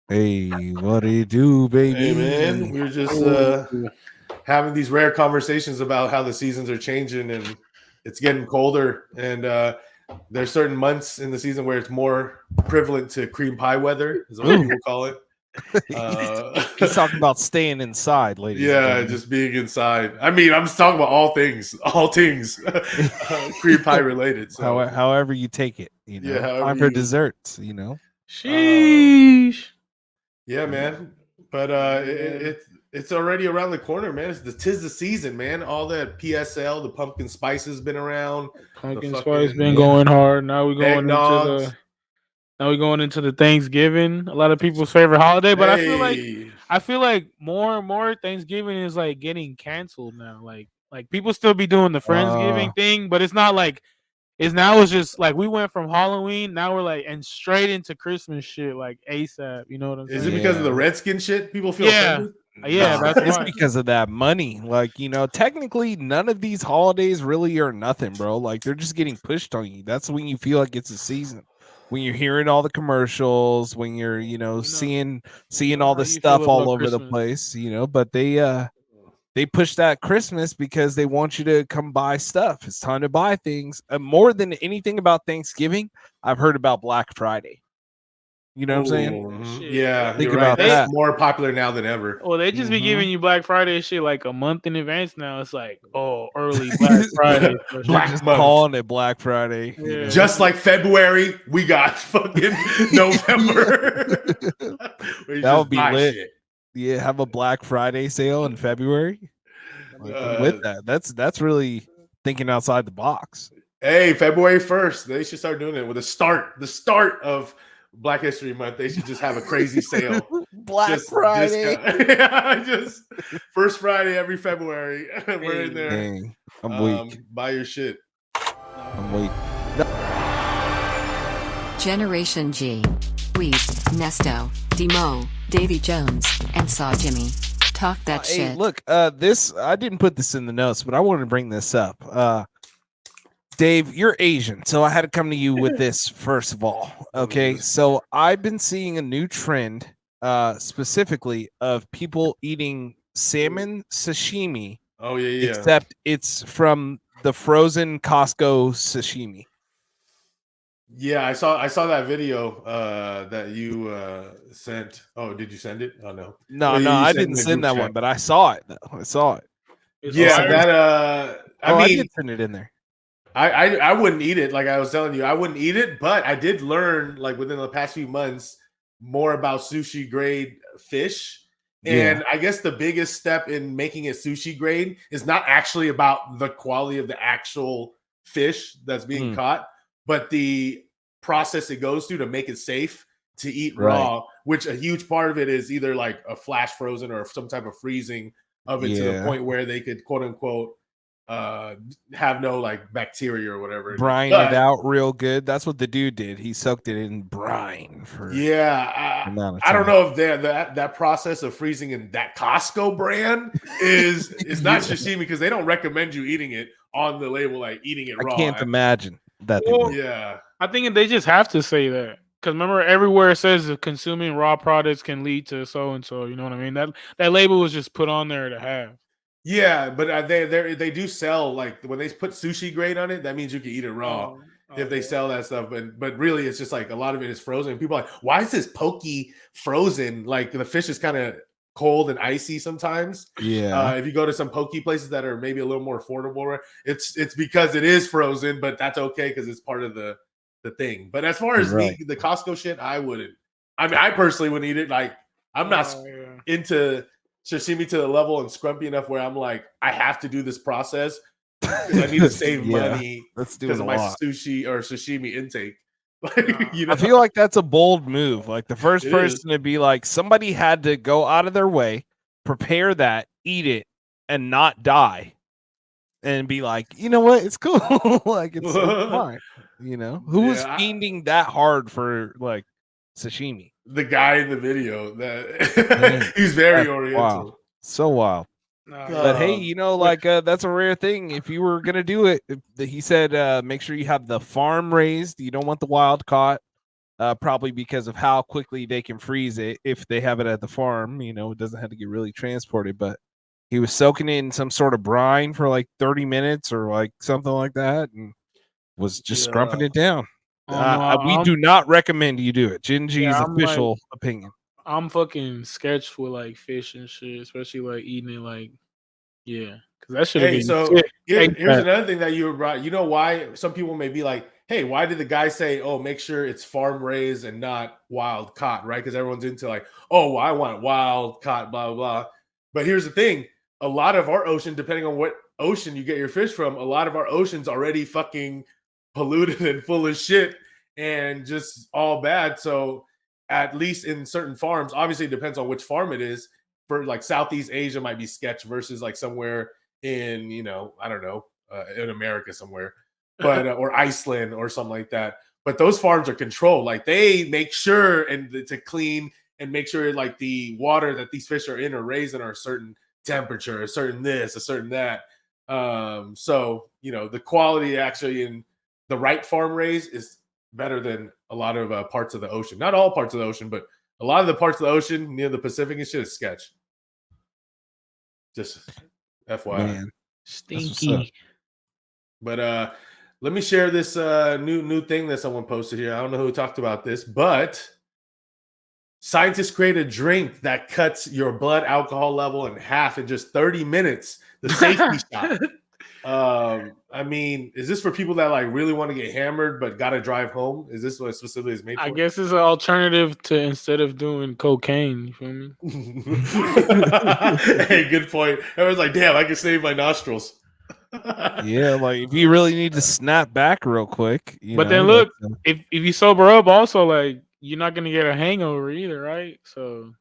Hey, what do you do, Hey man, baby? we were just Ooh. having these rare conversations about how the seasons are changing and it's getting colder. And there's certain months in the season where it's more prevalent to cream pie weather, is what Ooh, people call it. he's, Uh, he's talking about staying inside, ladies and yeah, gentlemen. just being inside. I mean, I'm just talking about all things cream pie related. So However you take it, yeah, however time for you. desserts. Um, Sheesh. yeah, man. But it's already around the corner, man. Tis the season, man. All that PSL, the pumpkin spice has been around. The Pumpkin spice been fucking Yeah. going hard. Now we going into eggnogs. the Thanksgiving. A lot of people's favorite holiday, but Hey, I feel like more and more Thanksgiving is like getting canceled now. Like people still be doing the Uh, Friendsgiving thing, but it's just like we went from Halloween, now we're like and straight into Christmas shit like ASAP. You know what I'm is it saying? because of the yeah. Redskin shit? People feel Yeah, offended. yeah, Nah, that's it's why. because of that money. Like, technically none of these holidays really are nothing, bro. Like they're just getting pushed on you. That's when you feel like it's a season. When you're hearing all the commercials, when you're, We know, we seeing know all how the you feel stuff all about over the Christmas. place, but they push that Christmas because they want you to come buy stuff. It's time to buy things. More than anything about Thanksgiving, I've heard about Black Friday. You know what I'm saying? Oh, Shit, yeah, Think you're right. about That's that. more popular now than ever. they just be Hmm giving you Black Friday shit like a month in advance now. It's like, oh, early Black Friday They're special. Black just month. calling it Black Friday. Yeah, Just like February, we got fucking Yeah. November. Where you That just would be buy lit. shit. Yeah, have a Black Friday sale in February. Like I'm with Uh, that. That's really thinking outside the box. Hey, February 1st, they should start doing it with the start of Black History Month. They should just have a crazy sale. Black Just Friday. discount. Yeah, just first Friday every February. We're in hey, there. Dang, I'm weak. Buy your shit. I'm nah. weak. No, Generation G. Weez, Nesto, Demo, Davy Jones, and Saw Jimmy. Talk that hey, shit. look, this I didn't put this in the notes, but I wanted to bring this up. Dave, you're Asian, so I had to come to you with this first of all. Okay, so I've been seeing a new trend, specifically of people eating salmon sashimi, Oh yeah, yeah. except it's from the frozen Costco sashimi. Yeah, I saw that video that you sent. Oh, did you send it? Oh no. No, Well, no, you I sent in didn't the send group that chat. one, but I saw it. Though I saw it. It's They Yeah, said, fire. that I "Oh, I mean, did send it in there." I wouldn't eat it. Like I was telling you, I wouldn't eat it, but I did learn like within the past few months more about sushi grade fish. Yeah. And I guess the biggest step in making it sushi grade is not actually about the quality of the actual fish that's being Mm, caught, but the process it goes through to make it safe to eat right. raw, which a huge part of it is either like a flash frozen or some type of freezing of it to the Yeah. point where they could quote unquote uh have no like bacteria or whatever in it. Brine it But out real good. That's what the dude did. He soaked it in brine for yeah, an amount of I don't time. know if that process of freezing in that Costco brand is not Yeah. sashimi because they don't recommend you eating it on the label like eating it I raw. can't imagine that they Well, would. Yeah, I think they just have to say that because remember, everywhere it says that consuming raw products can lead to so and so. You know what I mean? That label was just put on there to have. yeah, but they do sell like when they put sushi grade on it, that means you can eat it raw Oh, if they okay. sell that stuff. But really, it's just like a lot of it is frozen. People are like, why is this pokey frozen? Like the fish is kind of cold and icy sometimes. Yeah. If you go to some pokey places that are maybe a little more affordable, it's because it is frozen, but that's okay because it's part of the thing. But as far as Right. the Costco shit, I wouldn't. I mean, I personally wouldn't eat it. Like I'm not Yeah. into sashimi to the level and scrumpy enough where I'm like, I have to do this process because I need to save Yeah. money That's because doing of a my lot. sushi or sashimi intake. Like, Nah. you I know, feel like that's a bold move. Like the first it is. person to be like, somebody had to go out of their way, prepare that, eat it, and not die, and be like, you know what, it's cool. Like it's fine. Who was Yeah, fiending that hard for like sashimi? the guy in the video that Dang, he's very that's wild, oriental. so wild. Nah. But Yeah. hey, Um, Wait. like that's a rare thing. If you were gonna do it, he said, make sure you have the farm raised. You don't want the wild caught. probably because of how quickly they can freeze it if they have it at the farm. You know, it doesn't have to get really transported, but he was soaking it in some sort of brine for like 30 minutes or like something like that and was just scrumping it down. Oh, no, We do not recommend you do it. Gingy's I'm official opinion. I'm fucking sketched with like fish and shit, especially like eating it like, yeah, because that should have Hey, been. so shit. here's another thing that you brought. You know why some people may be like, hey, why did the guy say, oh, make sure it's farm raised and not wild caught, right? Because everyone's into like, oh, well, I want wild caught, blah, blah, blah. But here's the thing. A lot of our ocean, depending on what ocean you get your fish from, a lot of our ocean's already fucking polluted and full of shit and just all bad. So at least in certain farms, obviously it depends on which farm it is. For like Southeast Asia might be sketch versus like somewhere in, you know, I don't know, in America somewhere, but or Iceland or something like that. But those farms are controlled. Like they make sure to clean and make sure like the water that these fish are in are raised in are a certain temperature, a certain this, a certain that. So you know the quality actually in the right farm raise is better than a lot of parts of the ocean. Not all parts of the ocean, but a lot of the parts of the ocean near the Pacific and shit is sketch. Just FYI. Man, Stinky. But let me share this new thing that someone posted here. I don't know who talked about this, but scientists create a drink that cuts your blood alcohol level in half in just 30 minutes. The safety shot. I mean, is this for people that like really want to get hammered but gotta drive home? Is this what specifically is made for? I guess it's an alternative to instead of doing cocaine. You feel me? Hey, good point. Everyone's like, damn, I can save my nostrils. Yeah, like if you really need to snap back real quick. But then look, if you sober up, also like you're not gonna get a hangover either, right? So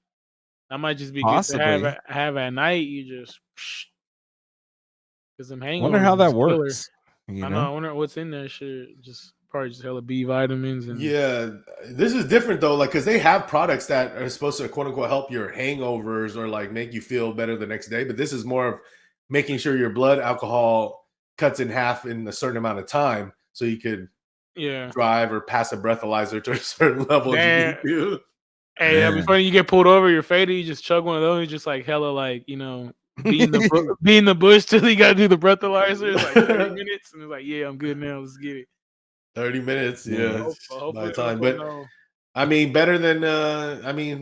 that might just be possibly good to have at night. You just because I'm hangovers. Wonder how that killer. Works. I know. I wonder what's in that shit. Just probably just hella B vitamins and yeah. This is different though, like because they have products that are supposed to quote unquote help your hangovers or like make you feel better the next day. But this is more of making sure your blood alcohol cuts in half in a certain amount of time, so you could drive or pass a breathalyzer to a certain level. If you need to. Hey, that'd be funny. You get pulled over, you're faded, you just chug one of those, just like hella like, you know, be in the bush till you gotta do the breathalyzer. It's like 30 minutes, and it's like, yeah, I'm good now. Let's get it. 30 minutes, yeah. Hopefully, time. But I mean, better than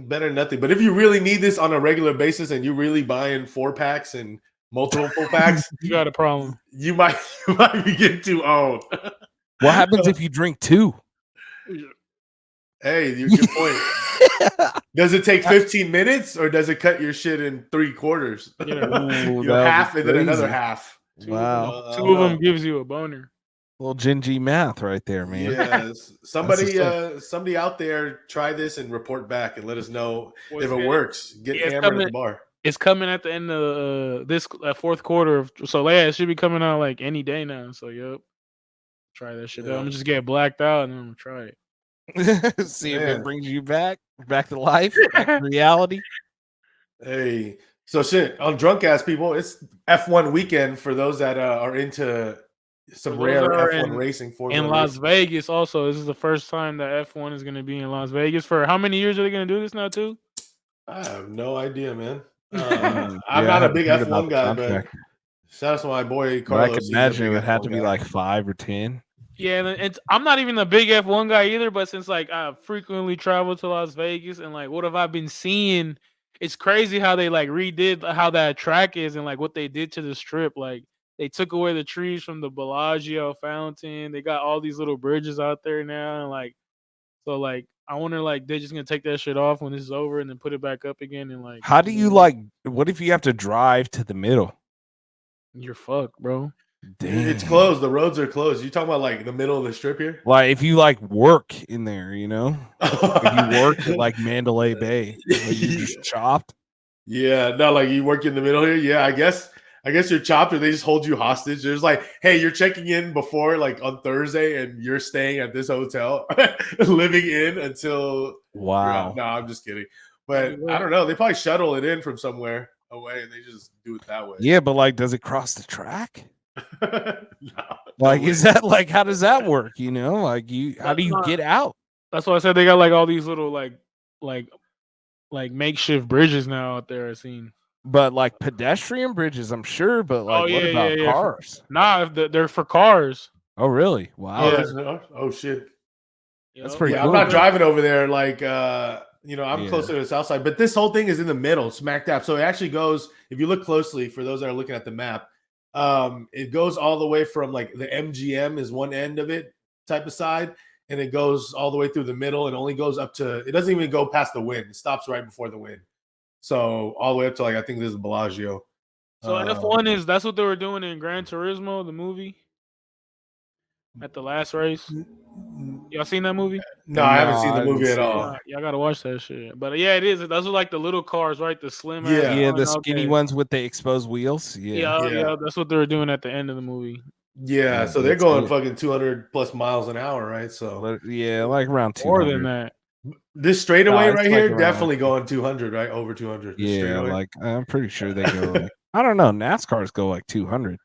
better than nothing. But if you really need this on a regular basis and you're really buying 4-packs and multiple packs, you got a problem. You might be getting too old. What happens if you drink 2? Hey, good point. Does it take 15 minutes or does it cut your shit in 3/4? Ooh, half and then another half. Wow. Two of them gives you a boner. Little gingy math right there, man. Yes. Somebody out there try this and report back and let us know if it works. Get hammered at the bar. It's coming at the end of this fourth quarter. So yeah, it should be coming out like any day now. So yep. Try that shit out. I'm gonna just get blacked out and I'm gonna try it. See if it brings you back to life, back to reality. Hey, so shit on drunk ass people. It's F1 weekend for those that are into some rare F1 racing. In Las Vegas, also, this is the first time that F1 is going to be in Las Vegas. For how many years are they going to do this now, too? I have no idea, man. I'm not a big F1 guy, but shout out to my boy Carlos. I can imagine it would have to be like 5 or 10. Yeah, and I'm not even a big F1 guy either, but since like I frequently travel to Las Vegas and like what have I been seeing? It's crazy how they like redid how that track is and like what they did to the strip. Like they took away the trees from the Bellagio fountain. They got all these little bridges out there now, and like so like I wonder like they're just gonna take that shit off when this is over and then put it back up again and like. How do you like? What if you have to drive to the middle? You're fucked, bro. Damn. It's closed. The roads are closed. You talking about like the middle of the strip here? Like if you like work in there, you know, if you work at like Mandalay Bay, like you just chopped. Yeah, no, like you work in the middle here. Yeah, I guess you're chopped, or they just hold you hostage. There's like, hey, you're checking in before like on Thursday, and you're staying at this hotel, living in until. Wow. No, I'm just kidding. But I don't know. They probably shuttle it in from somewhere away, and they just do it that way. Yeah, but like, does it cross the track? No, like, is that like how does that work? You know, like how do you get out? That's why I said they got like all these little like makeshift bridges now out there. I've seen. But like pedestrian bridges, I'm sure. But like, Oh what yeah, about yeah. cars? Nah, they're for cars. Oh, really? Oh, Wow, Yeah. there's oh shit. That's Yup. pretty Yeah, cool. I'm not driving over there. Like, I'm Yeah. closer to the south side, but this whole thing is in the middle, smack dab. So it actually goes. If you look closely, for those that are looking at the map, it goes all the way from like the MGM is one end of it, type of side, and it goes all the way through the middle, and only goes up to. It doesn't even go past the Wynn. It stops right before the Wynn. So all the way up to like I think this is Bellagio. So F1 that's what they were doing in Gran Turismo, the movie. At the last race. Y'all seen that movie? No, I haven't seen No, the I didn't movie at see all. it. Y'all gotta watch that shit. But yeah, it is. Those are like the little cars, right? The slim. Yeah. Yeah, one, the skinny okay. ones with the exposed wheels. Yeah. Yeah. That's what they were doing at the end of the movie. Yeah, Yeah, so they're that's going it. fucking 200 plus miles an hour, right? So Yeah, like around 200. More than that. this straightaway No, it's right like here, around- definitely going 200, right? Over 200. This Yeah, straightaway. like I'm pretty sure they go. Like, I don't know. NASCARs go like 200.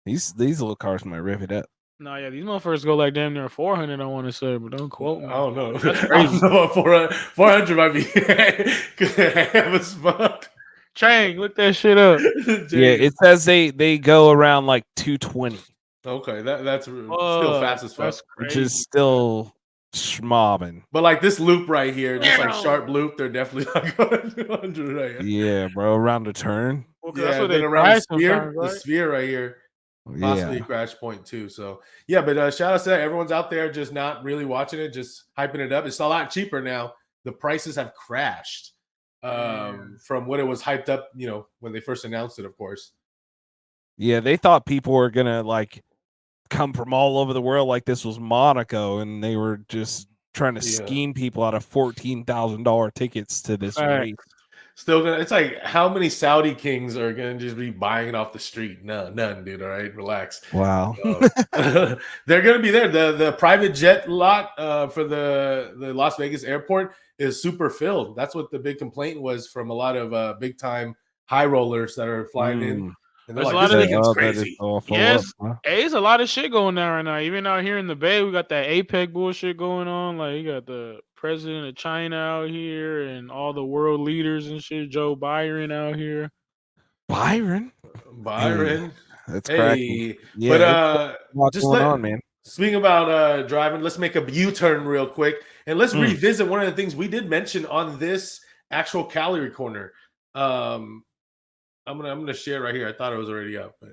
These little cars might rip it up. No, yeah, these motherfuckers go like damn near 400. I want to say, but don't quote me. I don't know. That's I crazy. don't know about 400 might be have as fuck. Chang, look that shit up. Yeah, it says they go around like 220, Okay, that's still fast as fuck. That's which crazy. is still schmobbing. But like this loop right here, just like sharp loop, they're definitely not going 200 right here. Yeah, bro, around the turn. Well, 'cause that's what then they around crash the sphere, sometimes, right? the sphere right here. Possibly Yeah, a crash point too. So yeah, but shout out to that. Everyone's out there just not really watching it, just hyping it up. It's a lot cheaper now. The prices have crashed from what it was hyped up, when they first announced it, of course. yeah. They thought people were gonna like come from all over the world, like this was Monaco, and they were just trying to Yeah. scheme people out of $14,000 tickets to this Right. race. Still gonna. It's like how many Saudi kings are gonna just be buying it off the street? None, dude. All right, relax. Wow. They're gonna be there. The private jet lot for the Las Vegas airport is super filled. That's what the big complaint was from a lot of big time high rollers that are flying in. Mm. And they're There's a like, lot this of- weekend's Oh, that is crazy. awful. Yes. Huh? Hey, there's a lot of shit going down right now. Even out here in the Bay, we got that APEC bullshit going on. Like, you got the president of China out here and all the world leaders and shit. Joe Biden out here. Byron. Byron. That's cracking. Hey, Yeah, but a lot just going let- on, man. speaking about driving, let's make a U-turn real quick and let's Mm. revisit one of the things we did mention on this actual calorie corner. I'm gonna share right here. I thought it was already up, but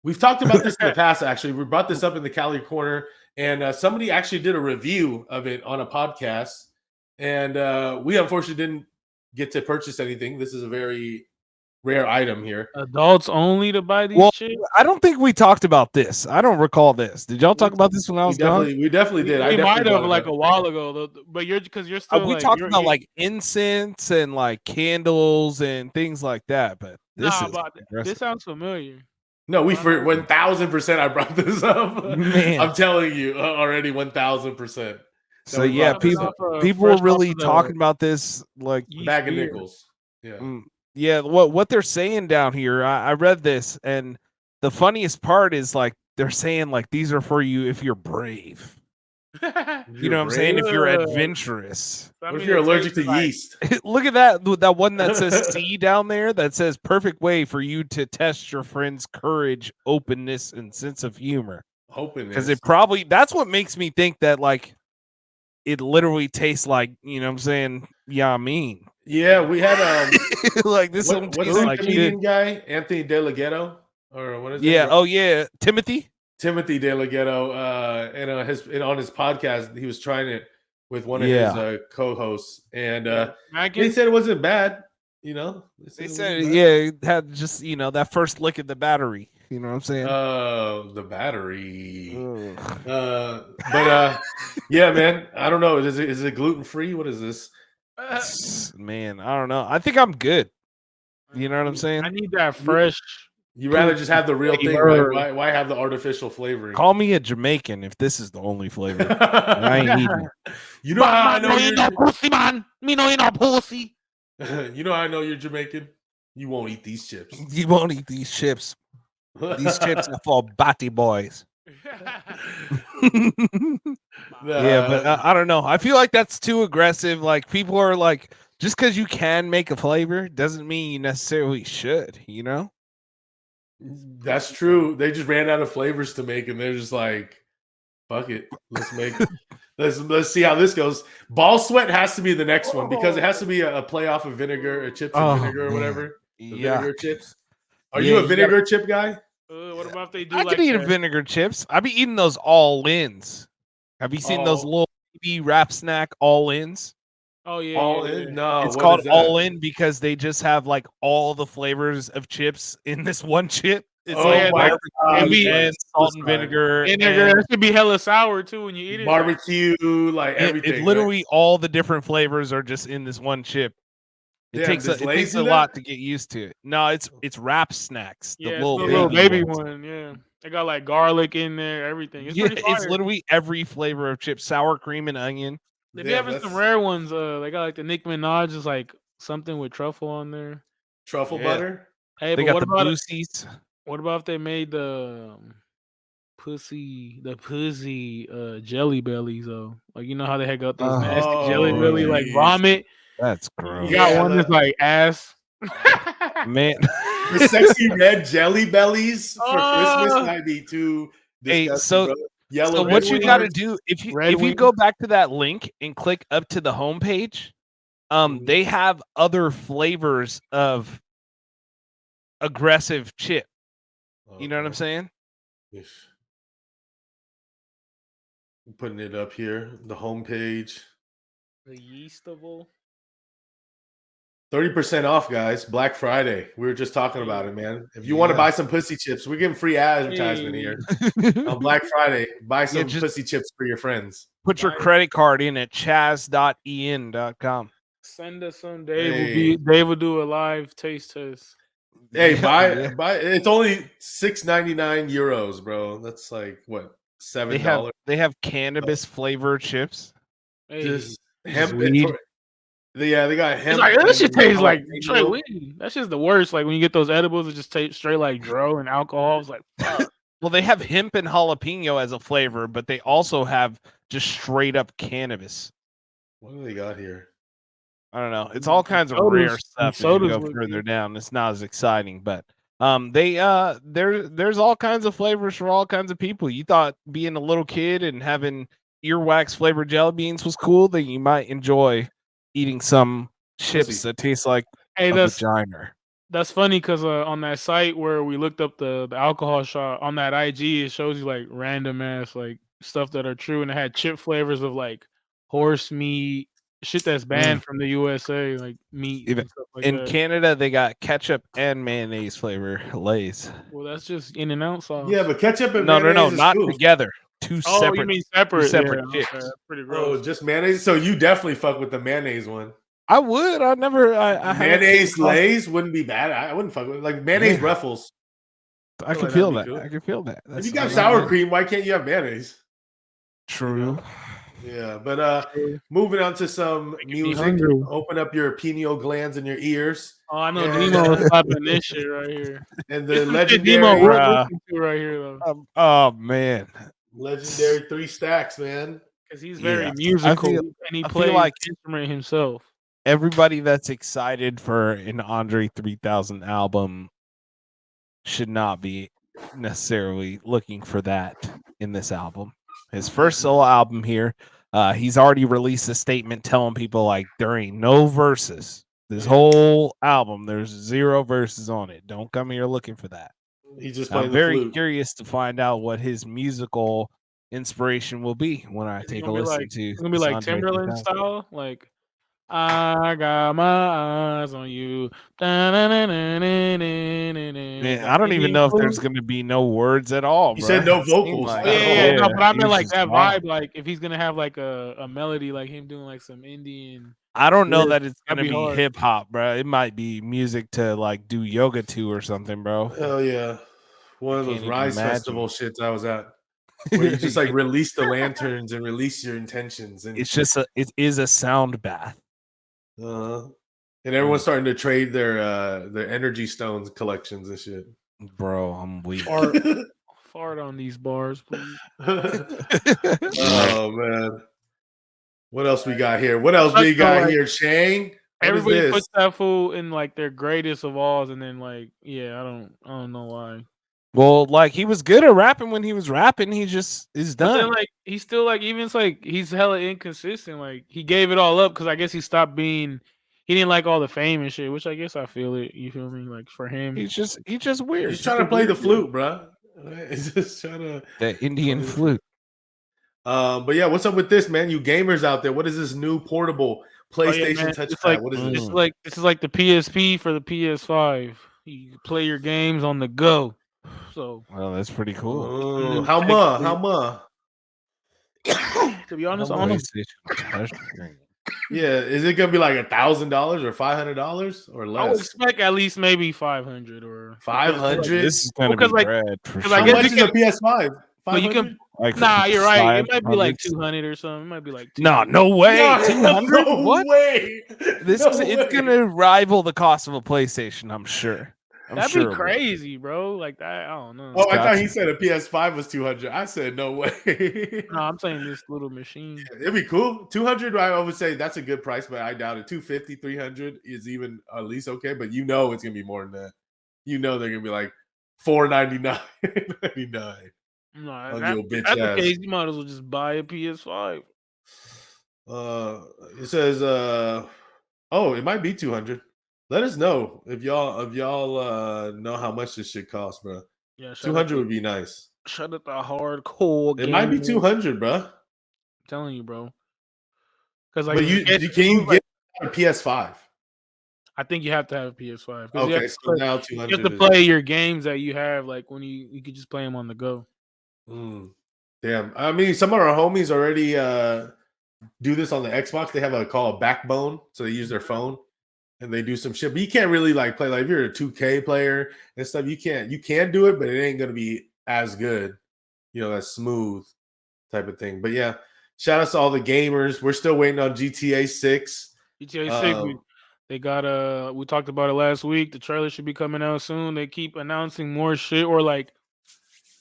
we've talked about this in the past. Actually, we brought this up in the calorie corner, and somebody actually did a review of it on a podcast, and we unfortunately didn't get to purchase anything. This is a very rare item here. Adults only to buy these Well, shit. I don't think we talked about this. I don't recall this. Did y'all talk about this when I We was gone? definitely did. I We definitely might have brought it like up. a while ago, though, but you're still. We like, talked you're- about you're- like incense and like candles and things like that, but this Nah, is but aggressive. this sounds familiar. No, we Why for not? 1000% I brought this up. Man. I'm telling you already 1000%. So we yeah, brought this people up. people were fresh off really of the talking about this like yeast Bag of beer. nickels. Yeah. Yeah, what they're saying down here, I read this, and the funniest part is like they're saying like these are for you if you're brave. You know what I'm saying? If you're brave? adventurous. What if you're allergic to yeast? Look at that one that says C down there that says perfect way for you to test your friend's courage, openness, and sense of humor. Hoping Because it probably that's what makes me think that like it literally tastes like, you know what I'm saying? Yeah, I mean. Yeah, we had like this one what's tastes that like comedian shit. guy? Anthony De La Ghetto? Or what is it? Yeah, oh yeah, Timothy. Timothy De La Ghetto, and on his podcast, he was trying it with one of Yeah. his co-hosts, and Mackin? they said it wasn't bad. You know, They it said, wasn't bad. yeah, it had just, you know, that first lick of the battery. You know what I'm saying? The battery. Ugh. Yeah, man. I don't know. Is it gluten free? What is this? Man, I don't know. I think I'm good. You know what I'm saying? I need that fresh. You rather just have the real thing, Flavor. right? Why have the artificial flavoring? Call me a Jamaican if this is the only flavor. I ain't eating. You know how I know you're pussy, man. Me know you no pussy. you know how I know you're Jamaican? You won't eat these chips. You won't eat these chips. These chips are for batty boys. Yeah, but I don't know. I feel like that's too aggressive. Like people are like, just because you can make a flavor doesn't mean you necessarily should. You know? That's true. They just ran out of flavors to make, and they're just like, "Fuck it, let's make." Let's see how this goes. Ball sweat has to be the next one because it has to be a play off of vinegar or chips and Oh, vinegar or man. whatever. The Yeah. vinegar chips. Are Yeah, you a you vinegar chip guy? What about if they do I like could eat a that? vinegar chips. I be eating those all ins. Have you seen those Oh. little baby wrap snack all ins? Oh yeah, All yeah, in? yeah. No, It's what called is that? all in because they just have like all the flavors of chips in this one chip. It's Oh like my God, barbecue it'd be- and salt and vinegar. Vinegar, And that should be hella sour too when you eat it. barbecue, like it everything. right? literally all the different flavors are just in this one chip. It Damn, takes does it Lay's takes do a that? lot to get used to it. No, it's wrap snacks. The Yeah, it's little the baby, little baby ones. one. Yeah, they got like garlic in there, everything. It's Yeah, pretty fire. it's literally every flavor of chips: sour cream and onion. They be Damn, having some that's rare ones. They got like the Nicki Minaj is like something with truffle on there. truffle Yeah. butter. Hey, They but got what the about Boosies. what about if they made the puzzy jelly bellies though? Like you know how they had got those nasty jelly Oh, belly like geez. vomit. That's You gross. got Yeah, one that's like ass. Man. The sexy red jelly bellies for Christmas Oh. might be too Hey, disgusting, so bro. Yellow so red what you got to ones. do if you Red go wings. back to that link and click up to the homepage, Mhm. they have other flavors of aggressive chip. You know what I'm Okay. saying? Yes. I'm putting it up here. The homepage. The yeastable. 30% off, guys. Black Friday. We were just talking about it, man. If you want to Yeah. buy some pussy chips, we're giving free advertisement here. On Black Friday, buy some just- pussy chips for your friends. Put your Nice. credit card in at chaz.en.com. Send us some. Hey. Dave will do a live taste test. Hey, Yeah. buy. It's only €6.99, bro. That's like what, $7? They have cannabis flavor chips. Hey, Just Just hemp and weed. yeah, they got it's hemp. like that shit and tastes like jalapeno. straight weed. That's just the worst. Like when you get those edibles, it just tastes straight like dro and alcohol. It's like fuck. Well, they have hemp and jalapeno as a flavor, but they also have just straight up cannabis. What do they got here? I don't know. It's all kinds of Sodas- rare and stuff as you sodas go look further good. down. It's not as exciting, but there's all kinds of flavors for all kinds of people. You thought being a little kid and having earwax flavored jelly beans was cool, then you might enjoy eating some chips Pussy. that taste like Hey, a vagina. that's funny because on that site where we looked up the alcohol shot on that IG, it shows you like random ass like stuff that are true, and it had chip flavors of like horse meat, shit that's banned from the USA, like meat Even- and stuff like In that. Canada, they got ketchup and mayonnaise flavor Lay's. Well, that's just in and out sauce. Yeah, but ketchup and No, mayonnaise is not cool. together. Two Oh, separate. you mean separate? separate Yeah, chips. okay, that's pretty Oh, gross. just mayonnaise. So you definitely fuck with the mayonnaise one. I would. I never. I haven't came Mayonnaise across- Lay's wouldn't be bad. I wouldn't fuck with like mayonnaise Yeah. Ruffles. I feel can like feel that'd that. be cool. I can feel that. If you I got like sour that. cream, why can't you have mayonnaise? True. Yeah, but moving on to some Making me music. hungry. Open up your pineal glands in your ears. Oh, I know Yeah. Demo is slapping this shit right here. And This the is shit legendary Demo would Bruh. listen to right here though, Oh man. legendary 3 Stacks, man. because he's very Yeah. musical feel- and he I feel plays like- instrument himself. Everybody that's excited for an Andre 3000 album should not be necessarily looking for that in this album. His first solo album here, he's already released a statement telling people like there ain't no verses. This whole album, there's 0 verses on it. Don't come here looking for that. He's just playing I'm the very flute. curious to find out what his musical inspiration will be when I It's take a gonna be listen like to. it's gonna be this like Andre Timberland 3000. style, like I got my eyes on you. Man, I don't even know if there's going to be no words at all. You bruh. said no It seemed vocals. like- Oh, yeah, no, but I he meant was like just that wild. vibe. Like if he's gonna have like a melody, like him doing like some Indian. I don't know Weird. that it's going That'd to be be hard. hip hop, bro. It might be music to like do yoga to or something, bro. Hell yeah. One of Can't those even Rise imagine. Festival shits I was at. Where you just like release the lanterns and release your intentions. And It's just it is a sound bath. and everyone's starting to trade their energy stones collections and shit. Bro, I'm weak. Or fart on these bars, please. Oh man. What else we got here? What else we So, got like, here, Shang? What is everybody this? puts that fool in like their greatest of alls, and then like, yeah, I don't know why. Well, like he was good at rapping when he was rapping. He just is But then done. like he's still like even it's like he's hella inconsistent. Like he gave it all up because I guess he stopped being. He didn't like all the fame and shit, which I guess I feel it. You feel me? Like for him, He's just weird. He's trying to play the flute, bro. He's just trying to The Indian play the flute. But yeah, what's up with this, man? You gamers out there, what is this new portable PlayStation It's touchpad? like What is this? this is like the PSP for the PS5. You can play your games on the go. So Well, that's pretty cool. Oh, how much? How much? to be honest, How I don't know. PlayStation touchscreen. Yeah, is it gonna be like $1,000 or $500 or I would less? expect at least maybe 500 or 500. This is gonna be because, like- bread for because I How sure. guess much is a PS5? But you 500? can. Like Nah, you're right. It might be like 500. 200 or something. It might be like No, 200. no way. No, 200? no What? way. This No is way. it's gonna rival the cost of a PlayStation, I'm sure. That'd sure be it will. crazy, bro. Like that. I don't know. Oh, I thought Gotcha. he said a PS5 was 200. I said no way. No, I'm saying this little machine. It'd be cool. 200, I would say that's a good price, but I doubt it. 250, 300 is even at least okay, but you know it's gonna be more than that. You know they're gonna be like $499, $99. No, On that, your bitch if that's the ass. case, you might as well just buy a PS5. It says oh, it might be 200. Let us know if y'all know how much this shit costs, bro. Yeah, 200 would be nice. Shut up the hardcore. It might be gamer. 200, bro. I'm telling you, bro. Because like, But can you get a PS5? I think you have to have a PS5. 'cause you Okay, have so to play, now you 200 have to is- play your games that you have. Like when you could just play them on the go. Damn. I mean, some of our homies already do this on the Xbox. They have a call a backbone, so they use their phone and they do some shit. But you can't really like play like if you're a 2K player and stuff. You can do it, but it ain't gonna be as good. You know, that smooth type of thing. But yeah, shout out to all the gamers. We're still waiting on GTA 6. GTA 6, they got we talked about it last week. The trailer should be coming out soon. They keep announcing more shit or like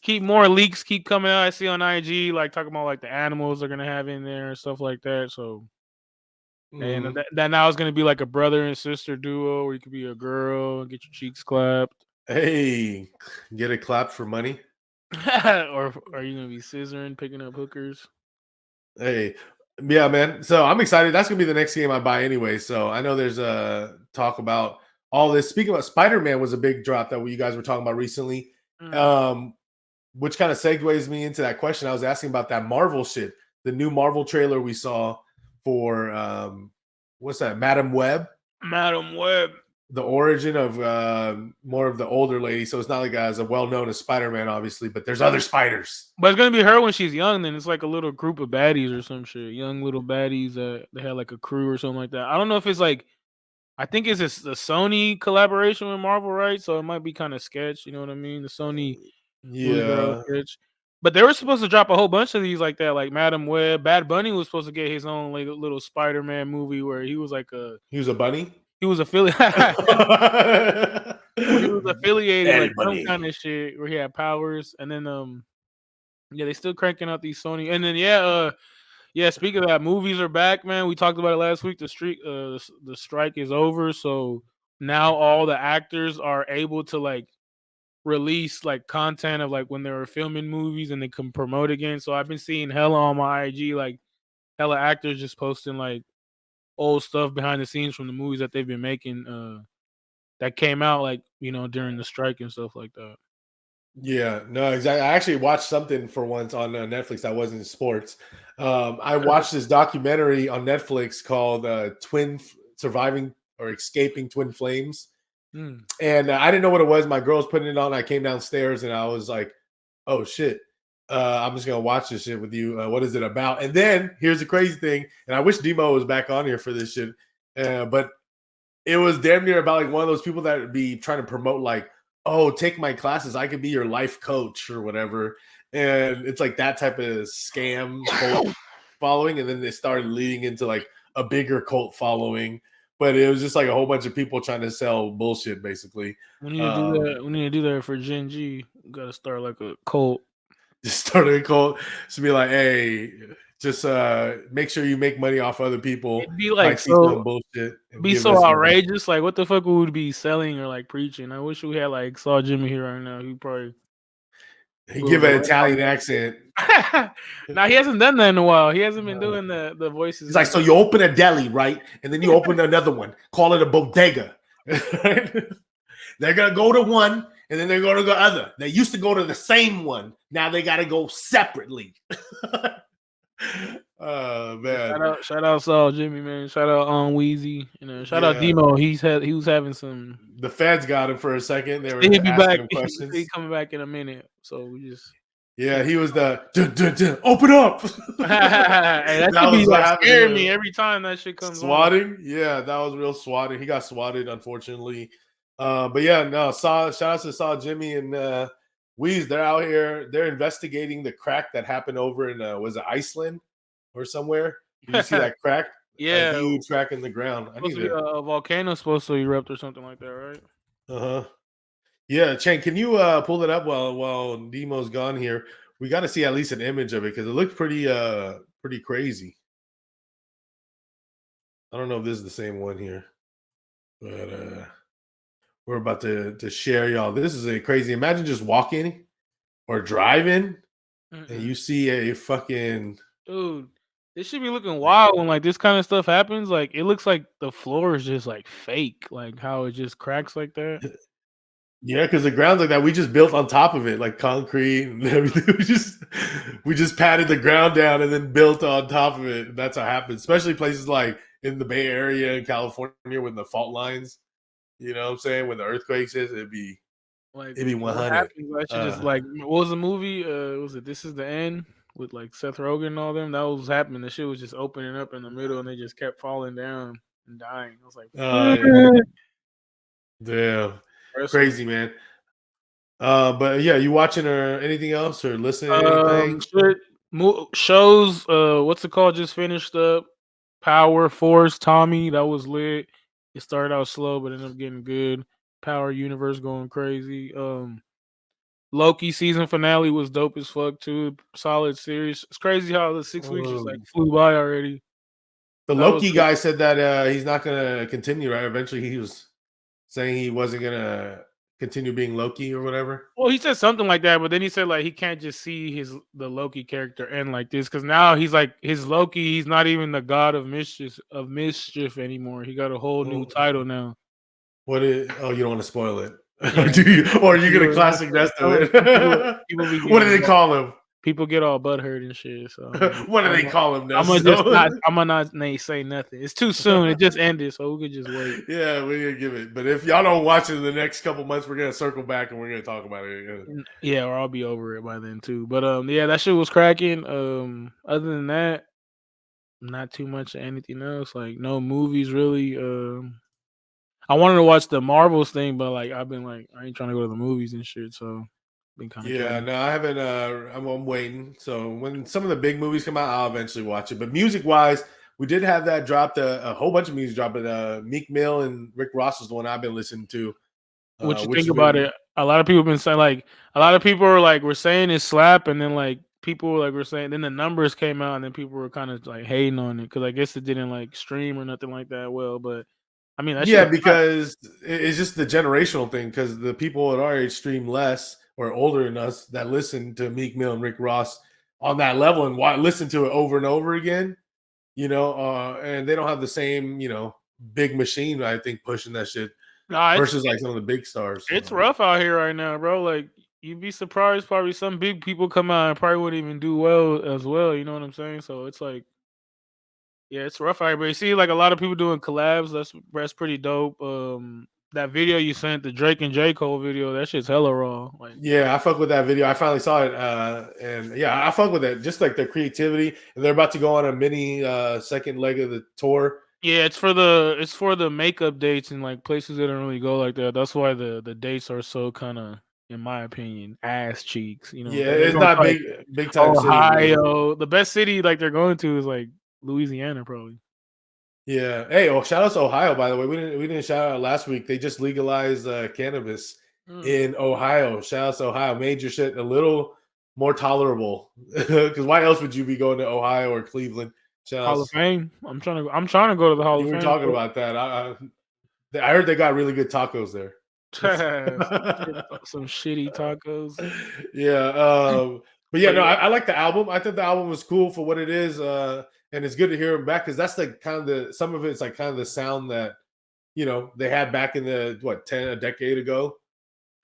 keep more leaks keep coming out. I see on IG like talking about like the animals they're gonna have in there and stuff like that. So and that now is gonna be like a brother and sister duo where you could be a girl and get your cheeks clapped. Hey, get it clapped for money. Or are you gonna be scissoring, picking up hookers? Hey, yeah, man. So I'm excited. That's gonna be the next game I buy anyway. So I know there's a talk about all this. Speaking about Spider-Man was a big drop that you guys were talking about recently. Which kind of segues me into that question I was asking about that Marvel shit. The new Marvel trailer we saw for what's that? Madam Web. Madam Web. The origin of more of the older lady. So it's not like as well known as Spider-Man, obviously, but there's other spiders. But it's gonna be her when she's young. Then it's like a little group of baddies or some shit. Young little baddies. They had like a crew or something like that. I don't know if it's like. I think it's a Sony collaboration with Marvel, right? So it might be kind of sketch. You know what I mean? The Sony. Yeah. Sketch. But they were supposed to drop a whole bunch of these like that, like Madam Web. Bad Bunny was supposed to get his own like little Spider-Man movie where he was like he was a bunny. He was affiliated. He was affiliated like some kind of shit where he had powers, and then yeah, they still cranking out these Sony, and then yeah. Speaking of that, movies are back, man. We talked about it last week. The strike is over, so now all the actors are able to like release like content of like when they were filming movies and they can promote again. So I've been seeing hella on my IG, like hella actors just posting like old stuff behind the scenes from the movies that they've been making that came out like, you know, during the strike and stuff like that. Yeah, no, exactly. I actually watched something for once on Netflix that wasn't sports. I watched this documentary on Netflix called Surviving or Escaping Twin Flames. And I didn't know what it was. My girl was putting it on. I came downstairs and I was like, oh shit. I'm just gonna watch this shit with you. What is it about? And then here's the crazy thing, and I wish Demo was back on here for this shit. But it was damn near about like one of those people that would be trying to promote like, oh, take my classes. I could be your life coach or whatever. And it's like that type of scam cult following. And then they started leading into like a bigger cult following. but it was just like a whole bunch of people trying to sell bullshit, basically. We need to do that. We need to do that for Gen G. We gotta start like a cult. Just started a cult to be like, hey, just make sure you make money off other people. It'd be like so bullshit. And be give so us money. outrageous. Like, what the fuck would we be selling or like preaching? I wish we had like Saw Jimmy here right now. He probably He give an Italian accent. Now he hasn't done that in a while. He hasn't been doing the voices. He's like, so you open a deli, right? And then you open another one. Call it a bodega. They're gonna go to one, and then they're gonna go to the other. They used to go to the same one. Now they gotta go separately. Oh man! Shout out Saul Jimmy, man. Shout out Wheezy. Shout out Demo. He was having some. The feds got him for a second. They were He'll be back. him questions. He's coming back in a minute. So we just. Yeah, he was the open up. Hey, that should be like scaring me every time that shit comes. Swatting, yeah, that was real swatting. He got swatted, unfortunately. But yeah, no. Shout out to Saw Jimmy and Weez. They're out here. They're investigating the crack that happened over in was it Iceland or somewhere? Did you see that crack? Yeah, a huge crack in the ground. A volcano supposed to erupt or something like that, right? Yeah, Chen, can you pull it up while Demo's gone here? We got to see at least an image of it because it looked pretty crazy. I don't know if this is the same one here, but we're about to share y'all. This is a crazy. Imagine just walking or driving and you see a fucking dude. This should be looking wild when like this kind of stuff happens. Like it looks like the floor is just like fake, like how it just cracks like that. Yeah, because the ground's like that. We just built on top of it, like concrete and everything. We just patted the ground down and then built on top of it. And that's how it happens, especially places like in the Bay Area in California with the fault lines. You know what I'm saying? When the earthquakes is, it'd be 100. Just like what was the movie? Was it This Is the End with like Seth Rogen and all them? That was happening. The shit was just opening up in the middle and they just kept falling down and dying. I was like, damn. Crazy, man. But yeah, you watching or anything else or listening to anything? Shows, what's it called? Just finished up. Power Force Tommy, that was lit. It started out slow, but ended up getting good. Power Universe going crazy. Loki season finale was dope as fuck too. Solid series. It's crazy how the 6 weeks just like flew by already. The Loki guy said that he's not gonna continue, right? Eventually he was saying he wasn't gonna continue being Loki or whatever. Well, he said something like that, but then he said like he can't just see the Loki character end like this because now he's like his Loki. He's not even the god of mischief anymore. He got a whole new title now. You don't want to spoil it, do you? Or are you gonna classic rest of it? What do they call him? People get all butthurt and shit. So what do they call him now? I'm gonna not say nothing. It's too soon. It just ended, so we could just wait. Yeah, we're gonna give it. But if y'all don't watch it in the next couple months, we're gonna circle back and we're gonna talk about it. Yeah, or I'll be over it by then too. But yeah, that shit was cracking. Other than that, not too much of anything else. Like no movies really. I wanted to watch the Marvels thing, but like I've been like I ain't trying to go to the movies and shit. So. No, I haven't. I'm waiting. So when some of the big movies come out, I'll eventually watch it. But music-wise, we did have that dropped. A whole bunch of music dropped. But Meek Mill and Rick Ross is the one I've been listening to. What you think about it? A lot of people have been saying like a lot of people are like we're saying it's slap, and then like people were like we're saying then the numbers came out, and then people were kind of like hating on it because I guess it didn't like stream or nothing like that. Well, but I mean, because it's just the generational thing. Because the people at our age stream less. Or older than us that listen to Meek Mill and Rick Ross on that level and listen to it over and over again, and they don't have the same, big machine, I think, pushing that shit versus like some of the big stars. It's rough out here right now, bro. Like you'd be surprised, probably some big people come out and probably wouldn't even do well as well. You know what I'm saying? So it's like, yeah, it's rough out here. But you see, like a lot of people doing collabs. That's pretty dope. That video you sent, the Drake and J. Cole video, that shit's hella raw. Like, yeah, I fuck with that video. I finally saw it, and yeah, I fuck with it. Just like the creativity, and they're about to go on a mini second leg of the tour. Yeah, it's for the makeup dates and like places that don't really go like that. That's why the dates are so kind of, in my opinion, ass cheeks. Yeah, it's not big time. Ohio, city, the best city like they're going to is like Louisiana, probably. Yeah. Hey, shout out to Ohio, by the way. We didn't shout out last week. They just legalized cannabis in Ohio. Shout out to Ohio. Made your shit a little more tolerable. Because why else would you be going to Ohio or Cleveland? Shout Hall of outs. Fame. I'm trying to go to the Hall You of were Fame. talking about that. I heard they got really good tacos there. Some shitty tacos. Yeah. But yeah, But no, yeah. I like the album. I think the album was cool for what it is. And it's good to hear him back because that's like kind of some of it's like kind of the sound that they had back in the a decade ago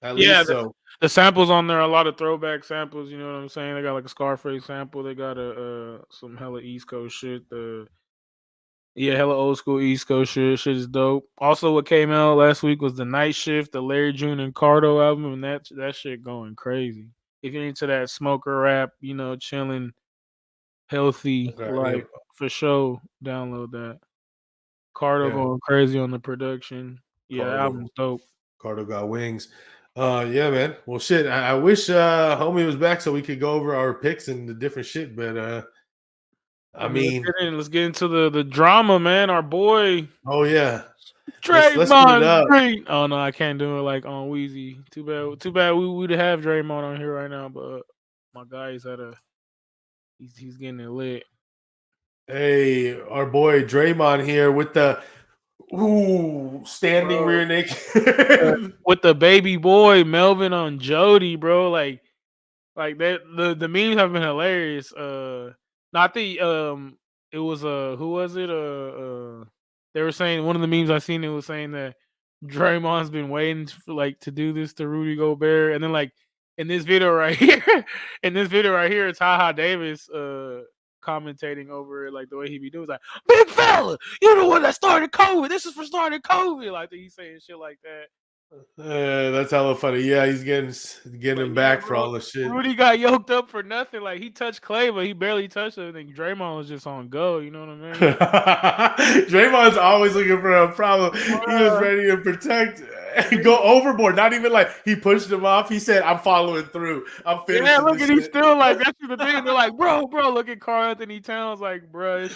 at Yeah, least. So the samples on there, a lot of throwback samples. You know what I'm saying? They got like a Scarface sample. They got some hella East Coast shit. Hella old school East Coast shit. Shit is dope. Also, what came out last week was the Night Shift, the Larry June and Cardo album, and that shit going crazy. If you're into that smoker rap, chilling, healthy, okay, yeah, like for sure, download that. Cardo yeah, going crazy on the production. Yeah, the Cardo, album's dope. Cardo got wings. Yeah, man. Well, shit. I wish homie was back so we could go over our picks and the different shit. But I mean, let's get into the drama, man. Our boy oh yeah, let's split it Draymond up. Green. Oh no, I can't do it like on Wheezy. Too bad we'd have Draymond on here right now, but my guy is he's getting it lit. Hey, our boy Draymond here with the standing Bro. rear naked. With the baby boy Melvin on Jody, bro. Like that the memes have been hilarious. Not the it was who was it? They were saying one of the memes I seen it was saying that Draymond's been waiting for like to do this to Rudy Gobert, and then like in this video right here, it's Haha Davis commentating over it, like the way he be doing, like big fella, you the one that started COVID. This is for starting COVID. Like he's saying shit like that. That's hella funny. Yeah, he's getting him back for Bro, all the shit. Rudy got yoked up for nothing. Like he touched Clay, but he barely touched anything. Draymond was just on go. You know what I mean? Draymond's always looking for a problem. He was ready to protect and go overboard. Not even like he pushed him off. He said, "I'm following through. I'm finishing." Yeah, look this at he's shit." still like that's the thing. They're like, bro. Look at Karl Anthony Towns. Like, bro,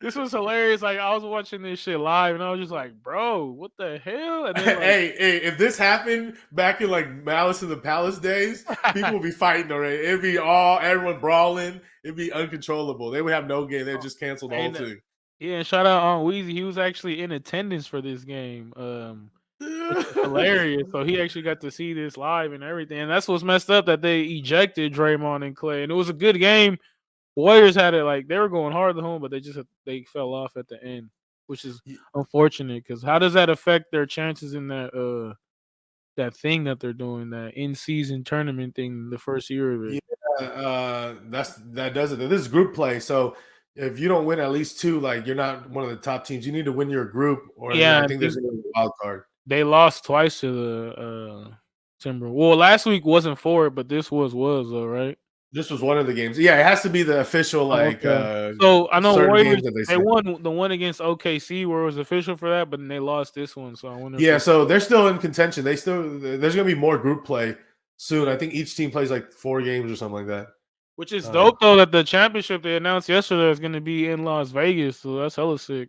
this was hilarious. Like I was watching this shit live, and I was just like, bro, what the hell? And then, like, hey, if this happened back in like Malice in the Palace days, people would be fighting already. It'd be everyone brawling. It'd be uncontrollable. They would have no game. They'd just cancel the whole thing. Yeah, and shout out on Weezy. He was actually in attendance for this game. Which is hilarious. So he actually got to see this live and everything. And that's what's messed up, that they ejected Draymond and Clay. And it was a good game. Warriors had it like they were going hard at home, but they fell off at the end, which is unfortunate. Because how does that affect their chances in that thing that they're doing, that in season tournament thing, the first year of it? Yeah, that does it. This is group play, so if you don't win at least two, like you're not one of the top teams. You need to win your group, or I think there's a wild card. They lost twice to the Timber. Well, last week wasn't for it, but this was though, right? This was one of the games. Yeah, it has to be the official like. Okay. So I know Warriors. They won the one against OKC where it was official for that, but then they lost this one. So I wonder. Yeah, so they're still in contention. There's gonna be more group play soon. I think each team plays like 4 games or something like that. Which is dope though, that the championship they announced yesterday is going to be in Las Vegas. So that's hella sick.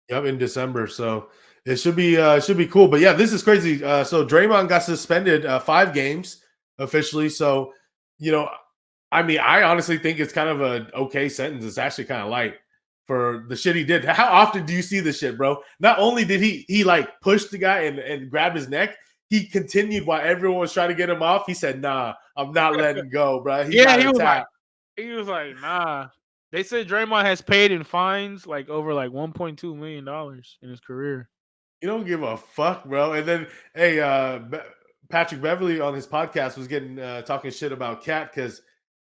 Yep, in December. So it should be cool. But yeah, this is crazy. So Draymond got suspended 5 games officially. So I mean, I honestly think it's kind of an okay sentence. It's actually kind of light for the shit he did. How often do you see this shit, bro? Not only did he like push the guy and grab his neck, he continued while everyone was trying to get him off. He said, "Nah, I'm not letting go, bro." He was like, "Nah." They said Draymond has paid in fines like over like $1.2 million in his career. You don't give a fuck, bro. And then, hey, Patrick Beverly on his podcast was getting talking shit about Cat because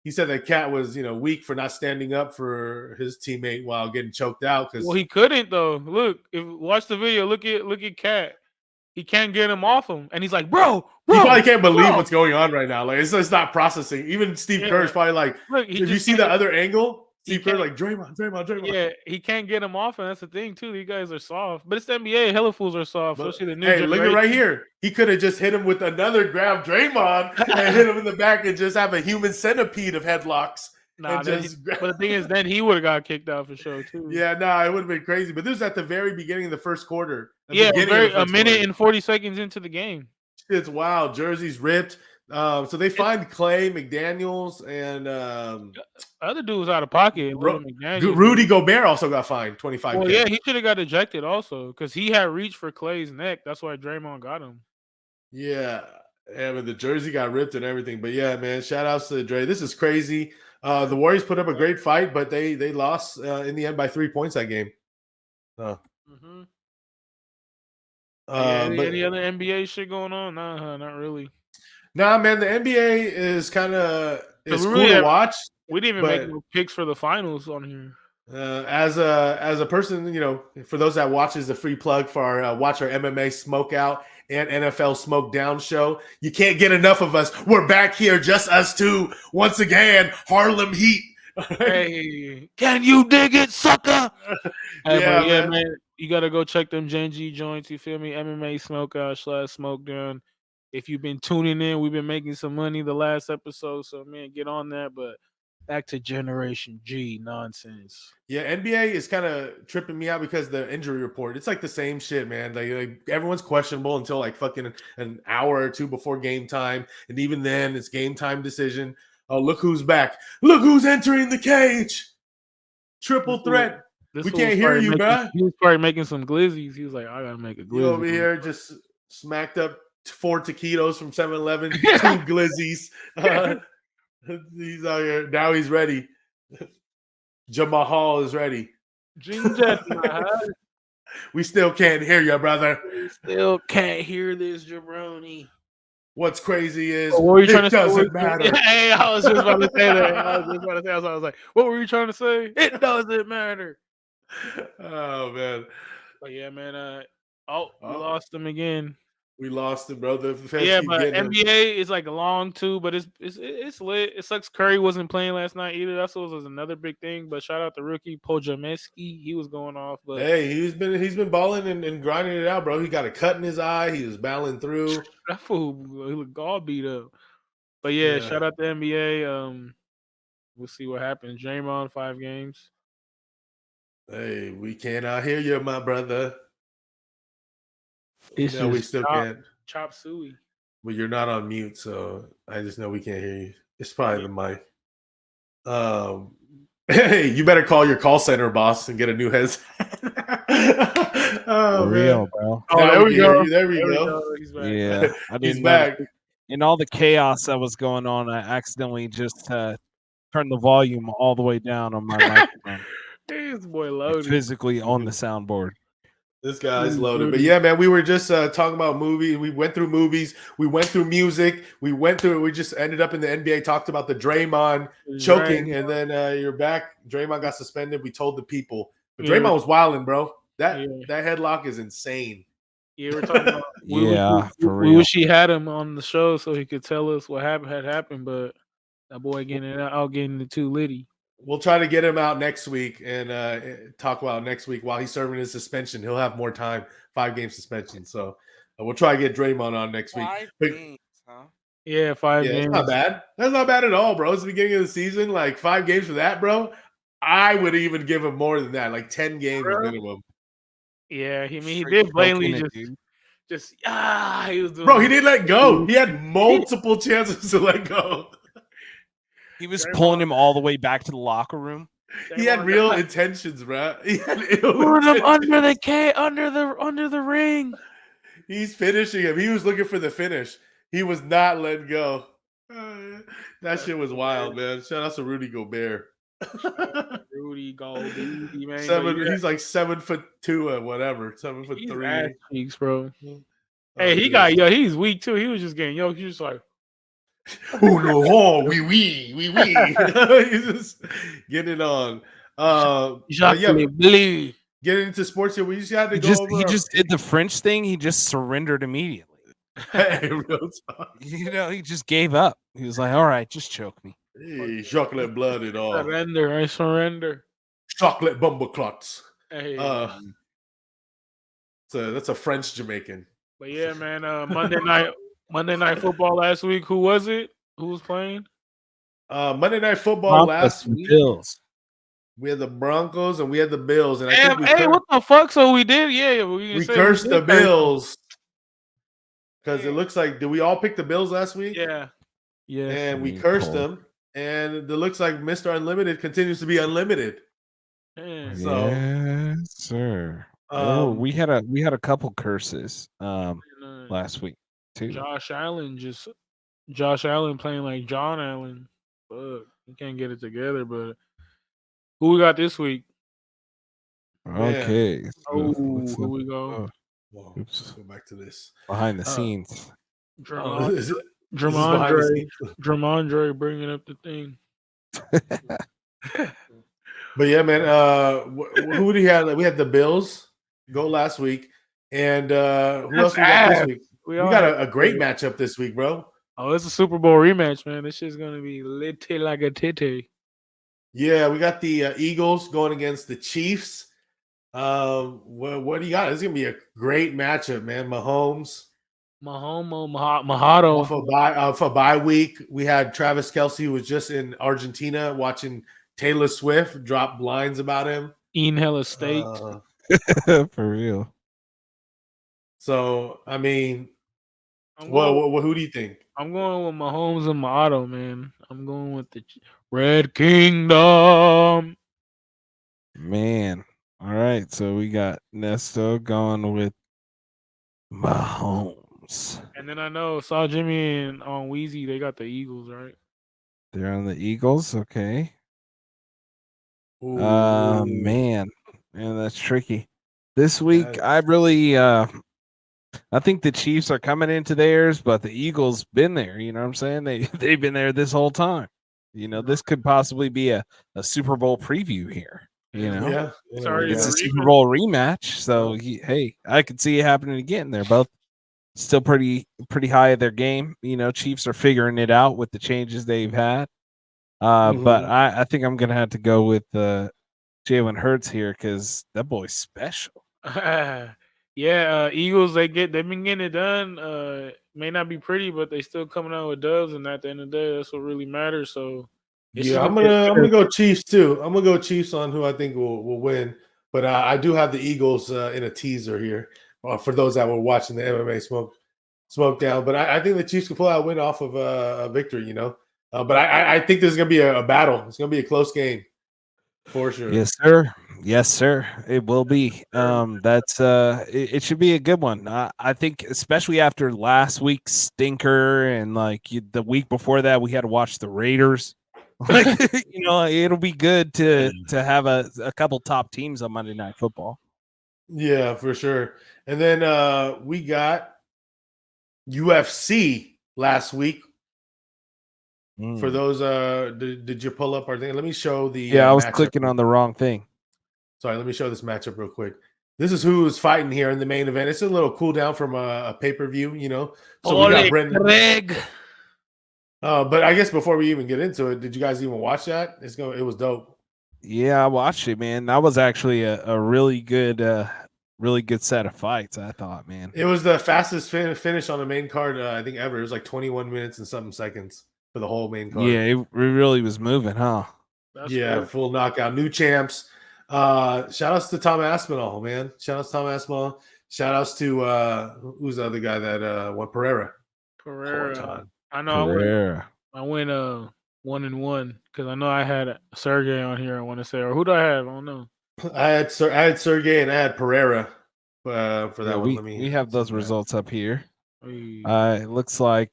he said that Cat was, weak for not standing up for his teammate while getting choked out. Because he couldn't though. Look, watch the video. Look at Cat. He can't get him off him, and he's like, "Bro, he probably can't believe what's going on right now. Like it's not processing. Even Steve Kerr's probably like, look, if you see the other angle, Steve Kerr's like Draymond. Yeah, he can't get him off, and that's the thing too. You guys are soft, but it's the NBA. Hella fools are soft. Especially the new generation. Look at right here. He could have just hit him with another grab, Draymond, and hit him in the back and just have a human centipede of headlocks Nah, and then but the thing is, then he would have got kicked out for sure too. yeah, nah, it would have been crazy. But this was at the very beginning of the first quarter. Yeah, Beginning of the a first minute quarter. and 40 seconds into the game. It's wild. Jerseys ripped. So they find Clay, McDaniels, and Other dude was out of pocket. Little McDaniel. Rudy Gobert also got fined $25K. Well, yeah, he should have got ejected also because he had reached for Clay's neck. That's why Draymond got him. Yeah, but the jersey got ripped and everything. But yeah, man, shout outs to Dre. This is crazy. The Warriors put up a great fight, but they lost in the end by 3 points that game. Mm-hmm. Any other NBA shit going on? Nah, not really. Nah, man, the NBA is kind of cool to watch. We didn't even make no picks for the finals on here. As a person, for those that watches the free plug for our watch our MMA Smoke Out and NFL Smoke Down show, you can't get enough of us. We're back here, just us two, once again. Harlem Heat. Hey, can you dig it, sucker? Yeah, man. You gotta go check them Gen G joints. You feel me? MMA Smoke Out / Smoke Down. If you've been tuning in, we've been making some money the last episode, so man, get on that. But back to Generation G nonsense. Yeah, NBA is kind of tripping me out because the injury report, it's like the same shit, man. Like everyone's questionable until like fucking an hour or two before game time. And even then, it's game time decision. Oh, look who's back. Look who's entering the cage. Triple threat. We can't hear you, bro. He was probably making some glizzies. He was like, I gotta make a glizzy. You over here just smacked up 4 taquitos from 7-Eleven, 2 glizzies. He's out here. Now he's ready. Jamal Hall is ready. We still can't hear you, brother. We still can't hear this jabroni. What's crazy is it doesn't matter. Hey, I was just about to say that. I was like, what were you trying to say? It doesn't matter. Oh, man. But yeah, man. We lost them again. We lost him, bro. But NBA is like long too, but it's lit. It sucks Curry wasn't playing last night either. That was another big thing. But shout out to rookie Pojameski. He was going off. But hey, he's been balling and grinding it out, bro. He got a cut in his eye. He was battling through. That fool, he looked all beat up. But yeah, shout out to NBA. We'll see what happens. Draymond 5 games. Hey, we cannot hear you, my brother. We still can't. Chop suey. Well, you're not on mute, so I just know we can't hear you. It's probably the mic. Hey, you better call your call center boss and get a new headset. For real, bro. Oh, there we go. There we go. He's back. Yeah, he's back. In all the chaos that was going on, I accidentally just turned the volume all the way down on my microphone. This boy loaded. Physically on the soundboard. This guy's loaded. But yeah, man, we were just talking about movies. We went through movies. We went through music. We just ended up in the NBA, talked about the Draymond choking, and then you're back. Draymond got suspended. We told the people. But Draymond was wilding, bro. That headlock is insane. Yeah, we're talking about for real. We wish he had him on the show so he could tell us what had happened, but that boy getting it too litty. We'll try to get him out next week and talk about next week while he's serving his suspension. He'll have more time, 5-game suspension. So we'll try to get Draymond on next week. 5 games, huh? Yeah, 5 games. That's not bad. That's not bad at all, bro. It's the beginning of the season. Like 5 games for that, bro. I would even give him more than that, like 10 games minimum. Yeah, he did blatantly he was doing. Bro, he didn't let go. He had multiple chances to let go. He was pulling him all the way back to the locker room. He had real intentions, bro. He had put him under the ring. He's finishing him. He was looking for the finish. He was not letting go. That shit was wild, man. Shout out to Rudy Gobert. Rudy Gobert, man. He's like 7'2" or whatever. 7'3". Cheeks, bro. Hey, he's weak too. He was just getting He's just like. We. He's just getting it on. Getting into sports here. We just had to He just did the French thing. He just surrendered immediately. Hey, real talk. He just gave up. He was like, "All right, just choke me." Hey, chocolate blood and all. I surrender. Chocolate bumble clots. Hey. So that's a French Jamaican. But yeah, man. Monday night football last week. Who was it? Who was playing? Monday Night Football Broncos last and week. Bills. We had the Broncos and we had the Bills, and I Damn, think hey, what the fuck? So we did, yeah. we cursed the Bills because it looks like did we all pick the Bills last week? Yeah. Yes. And we Me cursed pull. them, and it looks like Mr. Unlimited continues to be unlimited. Yeah. So, Yes, sir. Oh, we had a couple curses last week too. Josh Allen playing like John Allen. Fuck, he can't get it together. But who we got this week? Okay. Oh, let's here we go. well, Oops. let's go back to this. Behind the scenes. This is behind the scenes. Dramondre bringing up the thing. But yeah, man. Who do you have? We had the Bills go last week, and who else we got this week? We got a great matchup this week, bro. Oh, it's a Super Bowl rematch, man. This shit's gonna be lit like a titty. Yeah, we got the Eagles going against the Chiefs. What do you got? It's gonna be a great matchup, man. Mahomes. Mahado. For bye week, we had Travis Kelce, who was just in Argentina watching Taylor Swift drop lines about him. Eating hella steak. For real. So, I mean, who do you think? I'm going with Mahomes and Mahado, man. I'm going with the Red Kingdom. Man. All right. So we got Nesto going with Mahomes. And then I know Saw Jimmy and on Wheezy, they got the Eagles, right? They're on the Eagles. Okay. Ooh. Man, that's tricky. This week, I really I think the Chiefs are coming into theirs, but the Eagles been there. You know what I'm saying? They've been there this whole time. You know, this could possibly be a Super Bowl preview here. You know, Yeah, it's a Super Bowl rematch. So hey, I could see it happening again. They're both still pretty high at their game. You know, Chiefs are figuring it out with the changes they've had. But I think I'm gonna have to go with Jalen Hurts here because that boy's special. Eagles they've been getting it done. May not be pretty, but they still coming out with dubs, and at the end of the day, that's what really matters. So yeah, I'm gonna go Chiefs too. I'm gonna go Chiefs on who I think will win. But I do have the Eagles in a teaser here for those that were watching the MMA smoke down. But I think the Chiefs can pull out a win off of a victory. You know, but I think this is gonna be a battle. It's gonna be a close game for sure. Yes, sir. Yes, sir. It will be. That's it should be a good one. I think, especially after last week's stinker and the week before that, we had to watch the Raiders. Like, you know, it'll be good to have a couple top teams on Monday Night Football. Yeah, for sure. And then we got UFC last week. For those, did you pull up our thing? Let me show the. Yeah, I was clicking on the wrong thing. Sorry, let me show this matchup real quick. This is who's fighting here in the main event. It's a little cool down from a pay-per-view, you know. So we got Brendan. But I guess before we even get into it, did you guys even watch that? It was dope. Yeah, I watched it, man. That was actually a really good set of fights, I thought, man. It was the fastest finish on the main card, I think, ever. It was like 21 minutes and something seconds for the whole main card. Yeah, it really was moving, huh? That's cool. Full knockout. New champs. Shout outs to Tom Aspinall, man. Shout outs to Tom Aspinall. Shout outs to who's the other guy that won? Pereira. I know Pereira. I went 1-1 because I know I had Sergey on here. I want to say, or who do I have? I don't know. I had Sergey and I had Pereira for that one. We have those results up here. It looks like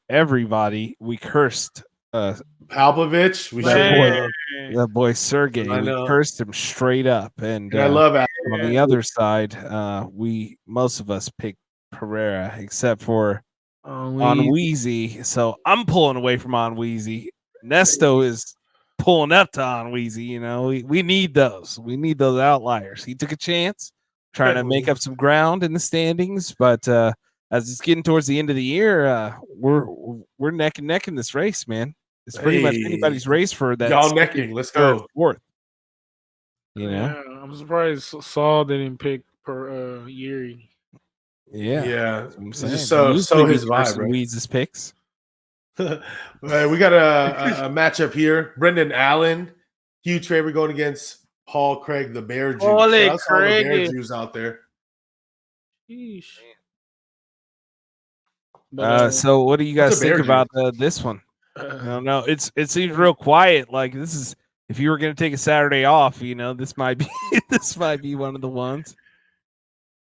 everybody we cursed Palpovich. That boy Sergey. We cursed him straight up, and I love it. On the other side, most of us picked Pereira except for on Wheezy. So I'm pulling away from on Wheezy. Nesto is pulling up to on Wheezy. You know, we need those. We need those outliers. He took a chance trying to make up some ground in the standings, but as it's getting towards the end of the year, we're neck and neck in this race, man. It's pretty much anybody's race for that. Y'all necking. Let's go. Fourth. You know? Yeah, I'm surprised Saul didn't pick per Yuri. Yeah. Yeah. That's what I'm just saying. so his vibe, right? Weeds' picks. We got a matchup here. Brendan Allen, huge favorite going against Paul Craig, the Bear Jew. Holy Shout out to all the Craig Bear is- Jews out there. Sheesh. But, So what do you What's guys a bear think about this one? I don't know. It seems real quiet. Like this is if you were gonna take a Saturday off, this might be this might be one of the ones.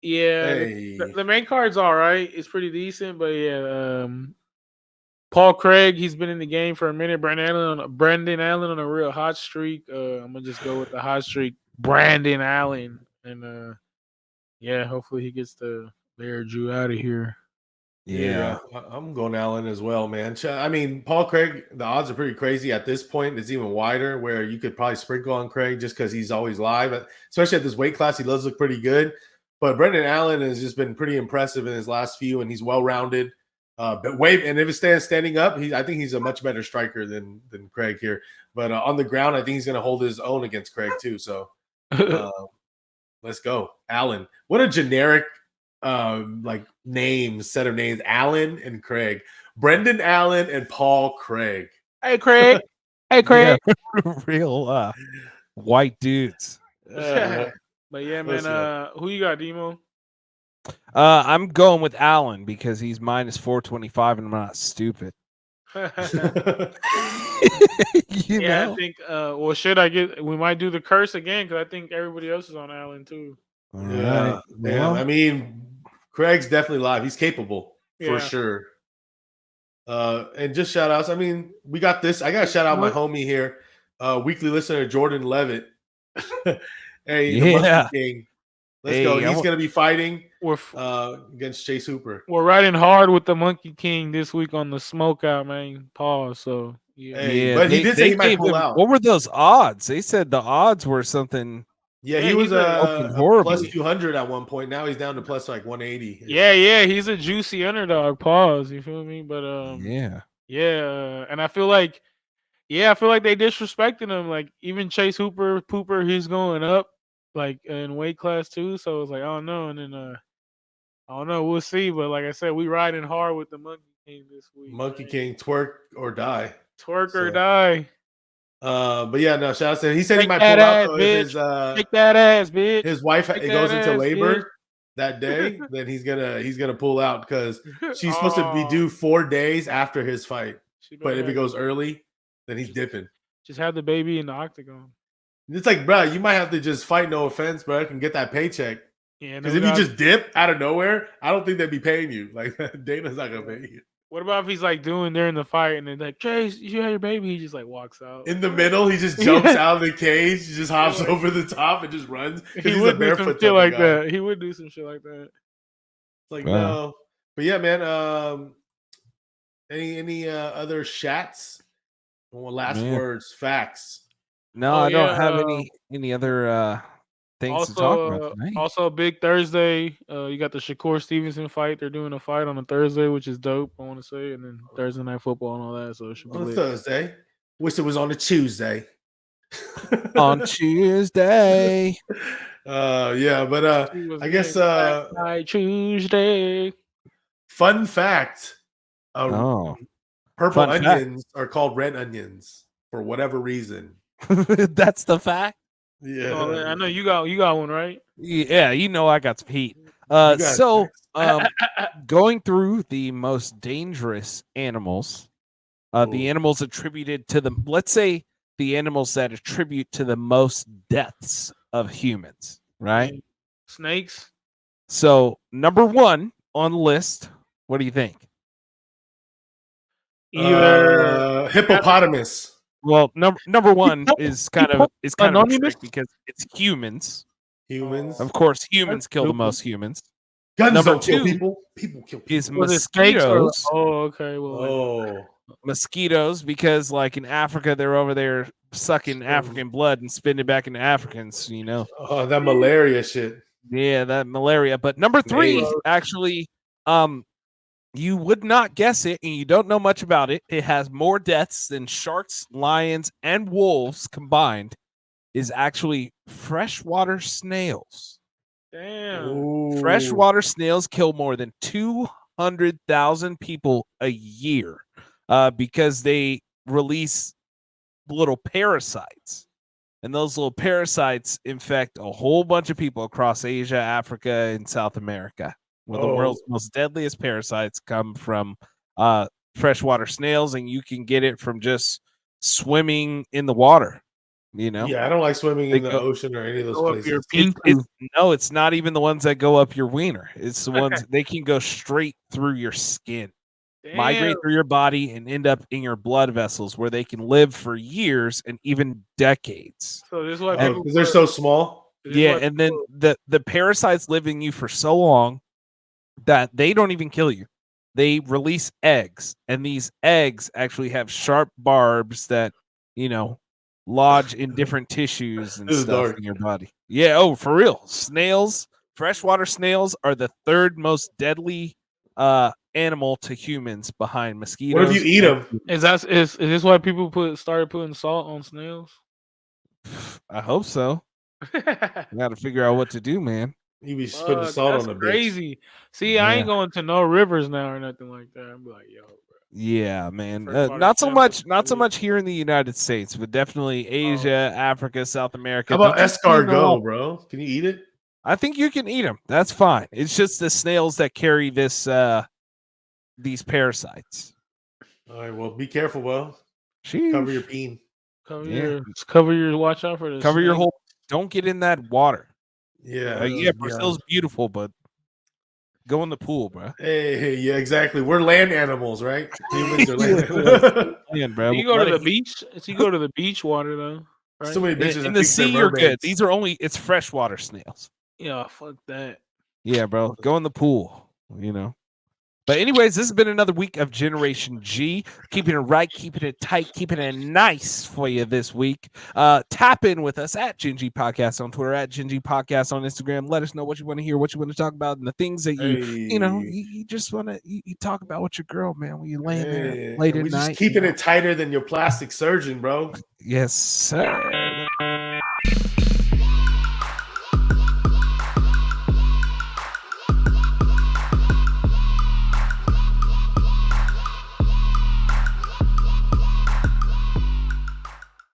yeah, Hey. the main card's all right. It's pretty decent, but yeah, Paul Craig, he's been in the game for a minute. Brendan Allen on a real hot streak. I'm gonna just go with the hot streak, Brandon Allen, and yeah, hopefully he gets the Bear Jew out of here. Yeah, I'm going Allen as well, man. I mean, Paul Craig, the odds are pretty crazy at this point. It's even wider where you could probably sprinkle on Craig just because he's always live, especially at this weight class. He does look pretty good. But Brendan Allen has just been pretty impressive in his last few, and he's well rounded. And if it standing up, I think he's a much better striker than Craig here. But on the ground, I think he's going to hold his own against Craig too. So let's go, Allen. What a generic set of names: Allen and Craig, Brendan Allen and Paul Craig. Hey Craig, hey Craig. Yeah, real white dudes. But yeah, man. Who you got, Demo? I'm going with Allen because he's minus 425 and I'm not stupid. Yeah, I think. Well, should I get? We might do the curse again because I think everybody else is on Allen too. Yeah, man. I mean, Craig's definitely live. He's capable for sure. And just shout outs. I mean, we got this. I got to shout out my homie here, weekly listener Jordan Levitt. Hey, the Monkey King. Let's go. He's going to be fighting against Chase Hooper. We're riding hard with the Monkey King this week on the smokeout, man. Pause. So but he did say he might pull out. What were those odds? They said the odds were something. Yeah, he was a plus 200 at one point. Now he's down to plus like 180. Yeah, he's a juicy underdog. Pause. You feel me? But yeah, and I feel like they disrespected him. Like even Chase Pooper, he's going up like in weight class too. So it's like I don't know, and then I don't know. We'll see. But like I said, we riding hard with the Monkey King this week. Monkey King, twerk or die. Twerk or die. But yeah, no, shout out to him. He said he might pull out if take that ass, bitch. His wife goes into labor that day, then he's gonna pull out because she's supposed to be due 4 days after his fight. But if it goes early, then he's dipping. Just have the baby in the octagon. It's like, bro, you might have to just fight. No offense, bro, I can get that paycheck. Yeah, because if you just dip out of nowhere, I don't think they'd be paying you. Like Dana's not gonna pay you. What about if he's like doing during the fight and then like Chase, you had your baby? He just like walks out in the middle. He just jumps out of the cage, he just hops over the top and just runs. He would do some shit like that. He would do some shit like that. Like no, but yeah, man. Any other shats? Last words, facts. No, I don't have any other things to talk about tonight. Also, big Thursday. You got the Shakur Stevenson fight. They're doing a fight on a Thursday, which is dope. I want to say, and then Thursday night football and all that. So it should be on a Thursday. Wish it was on a Tuesday. On Tuesday. Yeah, but I guess Tuesday. Fun fact. Purple onions are called red onions for whatever reason. That's the fact. Yeah, I know you got one, right? Yeah, I got some heat. Going through the most dangerous animals, the animals attributed to them. Let's say the animals that attribute to the most deaths of humans, right? Snakes. So number 1 on the list. What do you think? Either hippopotamus. Well, number 1 is kind of a trick because it's humans. Humans, of course, humans kill the most humans. Guns number don't 2 kill people. People kill people. Is mosquitoes. Okay. Mosquitoes, because like in Africa, they're over there sucking African blood and spitting it back into Africans. Oh, that malaria shit. Yeah, that malaria. But number 3, actually, you would not guess it, and you don't know much about it. It has more deaths than sharks, lions, and wolves combined. Is actually freshwater snails. Damn. Ooh. Freshwater snails kill more than 200,000 people a year. because they release little parasites. And those little parasites infect a whole bunch of people across Asia, Africa, and South America. One of the world's most deadliest parasites come from freshwater snails, and you can get it from just swimming in the water. You know? Yeah, I don't like swimming They in the go- ocean or any of those Go up places. your It's, pinku. no, it's not even the ones that go up your wiener. It's the ones they can go straight through your skin, migrate Damn. through your body, and end up in your blood vessels, where they can live for years and even decades. So this is why And- people Because they're so small. this is Yeah, why and then people- the parasites live in you for so long that they don't even kill you. They release eggs, and these eggs actually have sharp barbs that, lodge in different tissues and This is stuff dark. in your body. Yeah, oh, for real. Snails, freshwater snails are the third most deadly animal to humans behind mosquitoes. What if you eat and- them? is this why people started putting salt on snails? I hope so. I got to figure out what to do, man. You be putting salt That's on the bitch. crazy. See, I ain't Yeah. going to no rivers now or nothing like that. I'm like, yo, bro. Yeah, man. Freshwater Not so snails much. are Not so crazy. much here in the United States, but definitely Asia, Africa, South America. How about They'll just be in the escargot, water. bro? Can you eat it? I think you can eat them. That's fine. It's just the snails that carry these parasites. All right, well, be careful, bro. Sheesh. Cover your peen. Cover your watch out for the Cover your snake. whole. Don't get in that water. Yeah. Yeah, Brazil's beautiful, but go in the pool, bro. Hey, yeah, exactly. We're land animals, right? Humans are land animals. Man, bro. You go let to the it- beach. So you go to the beach water though, right? So many bitches in that the think they're sea, you're good. mermaids. These are it's freshwater snails. Yeah, fuck that. Yeah, bro. Go in the pool, But anyways, this has been another week of Generation G. Keeping it right, keeping it tight, keeping it nice for you this week. Tap in with us at Gen G Podcast on Twitter, at Gen G Podcast on Instagram. Let us know what you want to hear, what you want to talk about, and the things that you just want to you talk about with your girl, man, when you're laying there late at We're night. just keeping it tighter than your plastic surgeon, bro. Yes, sir.